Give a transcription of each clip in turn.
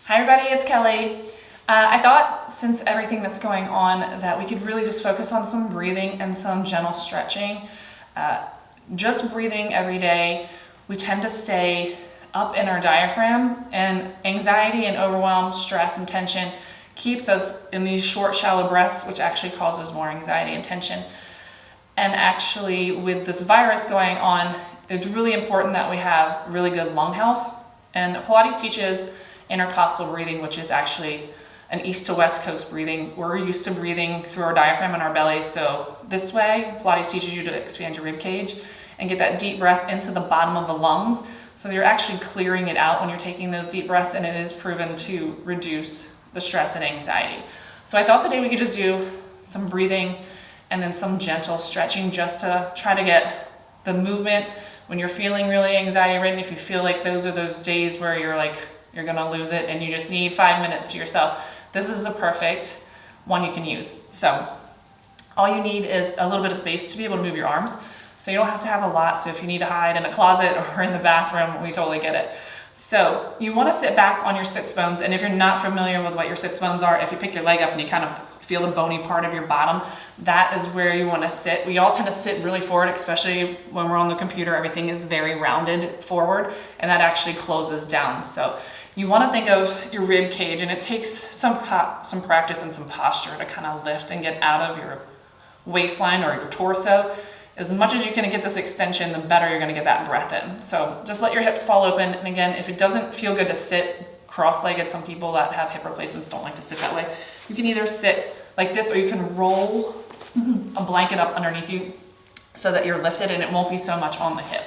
Hi everybody, it's Kelly. I thought since everything that's going on that we could really just focus on some breathing and some gentle stretching. Just breathing every day, we tend to stay up in our diaphragm, and anxiety and overwhelm, stress and tension keeps us in these short, shallow breaths, which actually causes more anxiety and tension. And actually with this virus going on, it's really important that we have really good lung health. And Pilates teaches intercostal breathing, which is actually an east to west coast breathing. We're used to breathing through our diaphragm and our belly. So this way, Pilates teaches you to expand your rib cage and get that deep breath into the bottom of the lungs. So you're actually clearing it out when you're taking those deep breaths, and it is proven to reduce the stress and anxiety. So I thought today we could just do some breathing and then some gentle stretching just to try to get the movement when you're feeling really anxiety ridden. If you feel like those are those days where you're gonna lose it and you just need 5 minutes to yourself, this is a perfect one you can use. So all you need is a little bit of space to be able to move your arms. So you don't have to have a lot. So if you need to hide in a closet or in the bathroom, we totally get it. So you want to sit back on your sits bones. And if you're not familiar with what your sits bones are, if you pick your leg up and you kind of feel the bony part of your bottom, that is where you want to sit. We all tend to sit really forward, especially when we're on the computer. Everything is very rounded forward, and that actually closes down. So you want to think of your rib cage, and it takes some practice and some posture to kind of lift and get out of your waistline or your torso. As much as you can get this extension, the better you're going to get that breath in. So just let your hips fall open. And again, if it doesn't feel good to sit cross-legged, some people that have hip replacements don't like to sit that way. You can either sit like this, or you can roll a blanket up underneath you so that you're lifted and it won't be so much on the hip.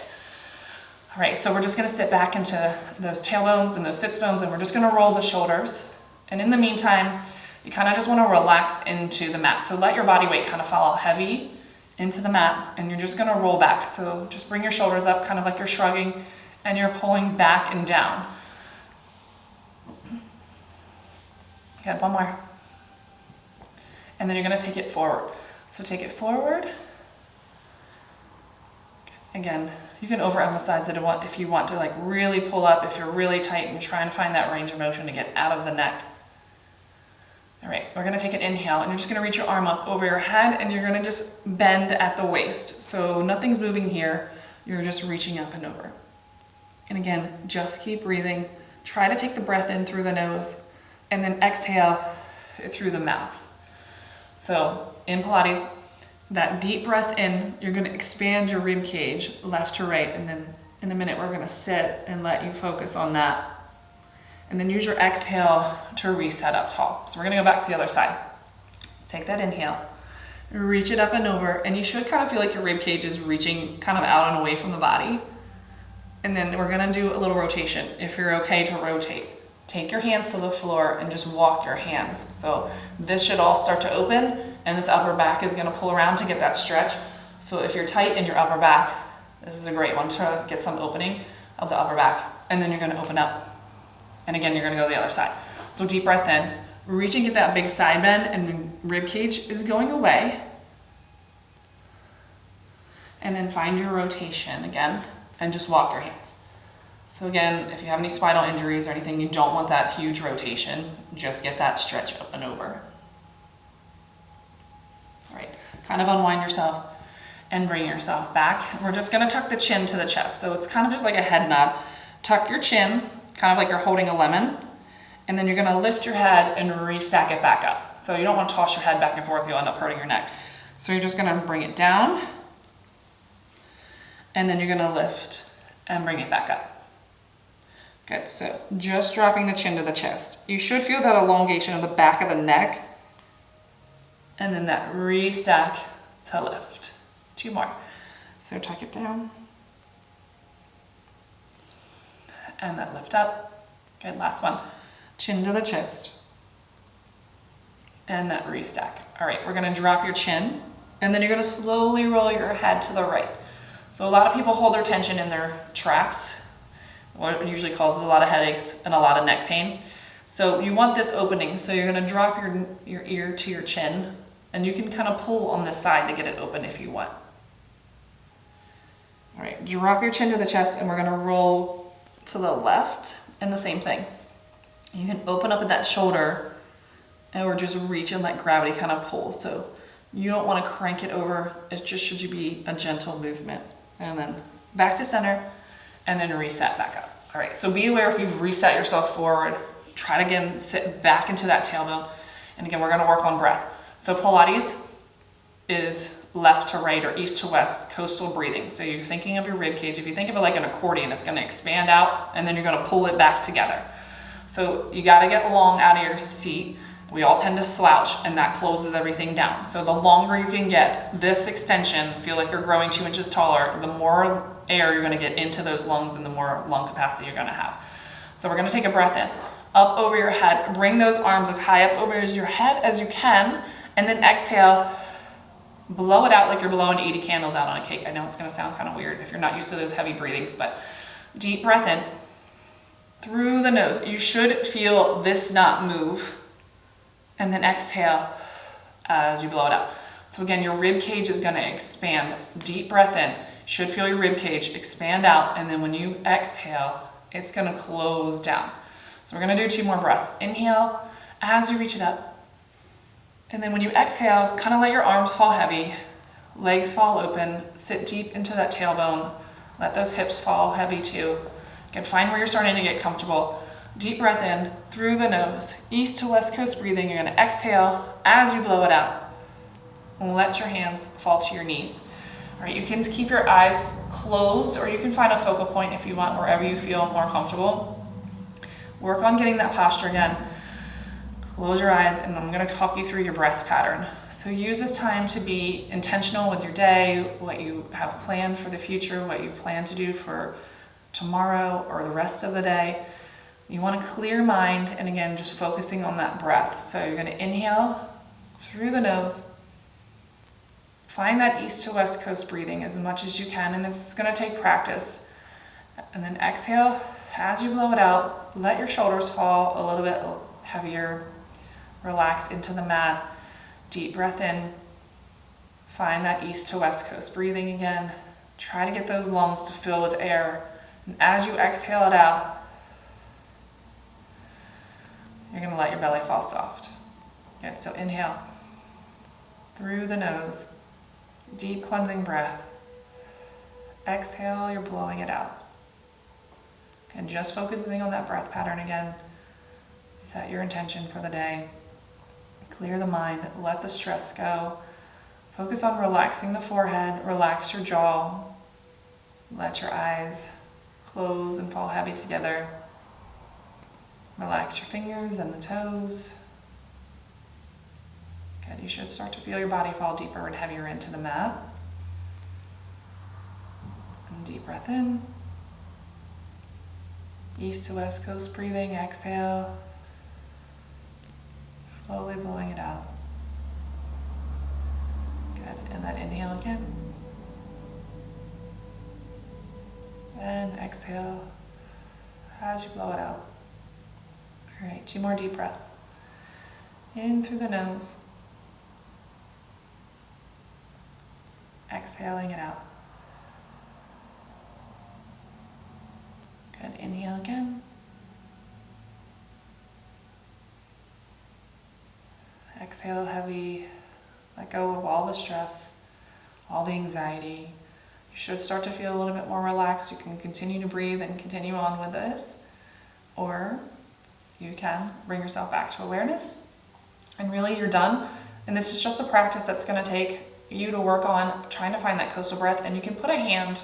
All right, so we're just going to sit back into those tailbones and those sits bones, and we're just going to roll the shoulders. And in the meantime, you kind of just want to relax into the mat. So let your body weight kind of fall heavy into the mat, and you're just going to roll back. So just bring your shoulders up, kind of like you're shrugging, and you're pulling back and down. Good, one more. And then you're going to take it forward. So take it forward. Again, you can overemphasize it if you want to like really pull up, if you're really tight and trying to find that range of motion to get out of the neck. All right, we're gonna take an inhale, and you're just gonna reach your arm up over your head, and you're gonna just bend at the waist. So nothing's moving here, you're just reaching up and over. And again, just keep breathing. Try to take the breath in through the nose, and then exhale through the mouth. So in Pilates, that deep breath in, you're gonna expand your rib cage left to right, and then in a minute we're gonna sit and let you focus on that. And then use your exhale to reset up tall. So we're gonna go back to the other side. Take that inhale, reach it up and over, and you should kind of feel like your rib cage is reaching kind of out and away from the body. And then we're gonna do a little rotation. If you're okay to rotate, take your hands to the floor and just walk your hands. So this should all start to open, and this upper back is gonna pull around to get that stretch. So if you're tight in your upper back, this is a great one to get some opening of the upper back. And then you're gonna open up. And again, you're gonna go to the other side. So deep breath in, reaching at that big side bend, and rib cage is going away. And then find your rotation again, and just walk your hands. So again, if you have any spinal injuries or anything, you don't want that huge rotation. Just get that stretch up and over. All right, kind of unwind yourself and bring yourself back. We're just gonna tuck the chin to the chest. So it's kind of just like a head nod. Tuck your chin, kind of like you're holding a lemon, and then you're gonna lift your head and restack it back up. So you don't want to toss your head back and forth, you'll end up hurting your neck. So you're just gonna bring it down, and then you're gonna lift and bring it back up. Good, so just dropping the chin to the chest. You should feel that elongation of the back of the neck, and then that restack to lift. 2 more. So tuck it down, and then lift up. Good, last one. Chin to the chest, and that restack. All right, we're gonna drop your chin, and then you're gonna slowly roll your head to the right. So a lot of people hold their tension in their traps, what usually causes a lot of headaches and a lot of neck pain. So you want this opening, so you're gonna drop your ear to your chin, and you can kind of pull on this side to get it open if you want. All right, drop your chin to the chest, and we're gonna roll to the left, and the same thing. You can open up at that shoulder or just reach and let gravity kind of pull. So you don't want to crank it over. It just should be a gentle movement. And then back to center and then reset back up. All right, so be aware if you've reset yourself forward, try to again sit back into that tailbone. And again, we're gonna work on breath. So Pilates is left to right or east to west coastal breathing. So you're thinking of your rib cage. If you think of it like an accordion, it's gonna expand out and then you're gonna pull it back together. So you gotta get long out of your seat. We all tend to slouch and that closes everything down. So the longer you can get this extension, feel like you're growing 2 inches taller, the more air you're gonna get into those lungs and the more lung capacity you're gonna have. So we're gonna take a breath in, up over your head, bring those arms as high up over your head as you can, and then exhale, blow it out like you're blowing 80 candles out on a cake. I know it's gonna sound kind of weird if you're not used to those heavy breathings, but deep breath in, through the nose. You should feel this knot move, and then exhale as you blow it out. So again, your rib cage is gonna expand. Deep breath in, should feel your rib cage expand out, and then when you exhale, it's gonna close down. So we're gonna do 2 more breaths. Inhale as you reach it up, and then when you exhale, kind of let your arms fall heavy, legs fall open, sit deep into that tailbone, let those hips fall heavy too. Again, find where you're starting to get comfortable. Deep breath in through the nose, east to west coast breathing. You're gonna exhale as you blow it out. And let your hands fall to your knees. All right, you can keep your eyes closed or you can find a focal point if you want, wherever you feel more comfortable. Work on getting that posture again. Close your eyes and I'm gonna talk you through your breath pattern. So use this time to be intentional with your day, what you have planned for the future, what you plan to do for tomorrow or the rest of the day. You want a clear mind and again, just focusing on that breath. So you're gonna inhale through the nose, find that east to west coast breathing as much as you can, and it's gonna take practice. And then exhale as you blow it out, let your shoulders fall a little bit heavier, relax into the mat, deep breath in, find that east to west coast breathing again, try to get those lungs to fill with air, and as you exhale it out, you're gonna let your belly fall soft. Good, so inhale through the nose, deep cleansing breath. Exhale, you're blowing it out. And just focusing on that breath pattern again. Set your intention for the day. Clear the mind, let the stress go. Focus on relaxing the forehead, relax your jaw. Let your eyes close and fall heavy together. Relax your fingers and the toes. Good, you should start to feel your body fall deeper and heavier into the mat. And deep breath in. East to west coast breathing, exhale. Slowly blowing it out. Good, and then inhale again. And exhale as you blow it out. All right, 2 more deep breaths. In through the nose. Exhaling it out. Good, inhale again. Exhale heavy, let go of all the stress, all the anxiety. You should start to feel a little bit more relaxed. You can continue to breathe and continue on with this, or you can bring yourself back to awareness and really you're done. And this is just a practice that's gonna take you to work on trying to find that coastal breath, and you can put a hand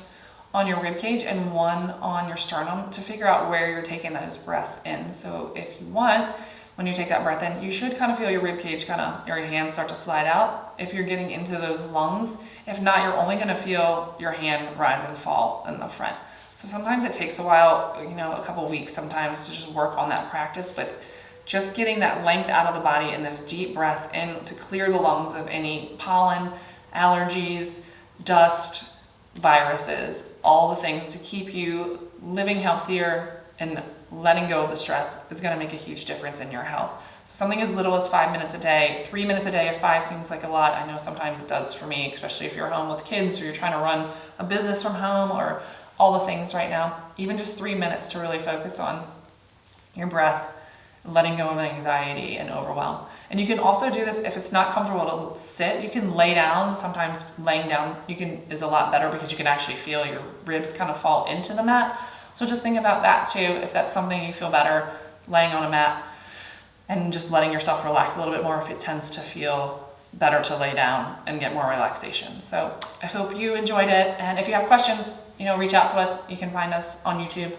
on your rib cage and one on your sternum to figure out where you're taking those breaths in. So if you want, when you take that breath in, you should kind of feel your rib cage or your hands start to slide out if you're getting into those lungs. If not, you're only gonna feel your hand rise and fall in the front. So sometimes it takes a while, a couple weeks sometimes to just work on that practice, but just getting that length out of the body and those deep breaths in to clear the lungs of any pollen, allergies, dust, viruses, all the things to keep you living healthier and letting go of the stress is going to make a huge difference in your health. So something as little as 5 minutes a day, 3 minutes a day, if 5 seems like a lot, I know sometimes it does for me, especially if you're home with kids or you're trying to run a business from home or all the things right now. Even just 3 minutes to really focus on your breath, letting go of anxiety and overwhelm. And you can also do this if it's not comfortable to sit, you can lay down. Sometimes laying down is a lot better because you can actually feel your ribs kind of fall into the mat. So just think about that too, if that's something you feel better, laying on a mat and just letting yourself relax a little bit more if it tends to feel better to lay down and get more relaxation. So I hope you enjoyed it. And if you have questions, reach out to us. You can find us on YouTube,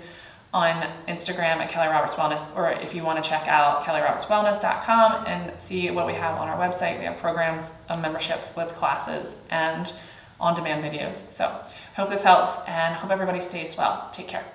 on Instagram at Kelly Roberts Wellness, or if you want to check out kellyrobertswellness.com and see what we have on our website. We have programs, a membership with classes, and on-demand videos. So I hope this helps and hope everybody stays well. Take care.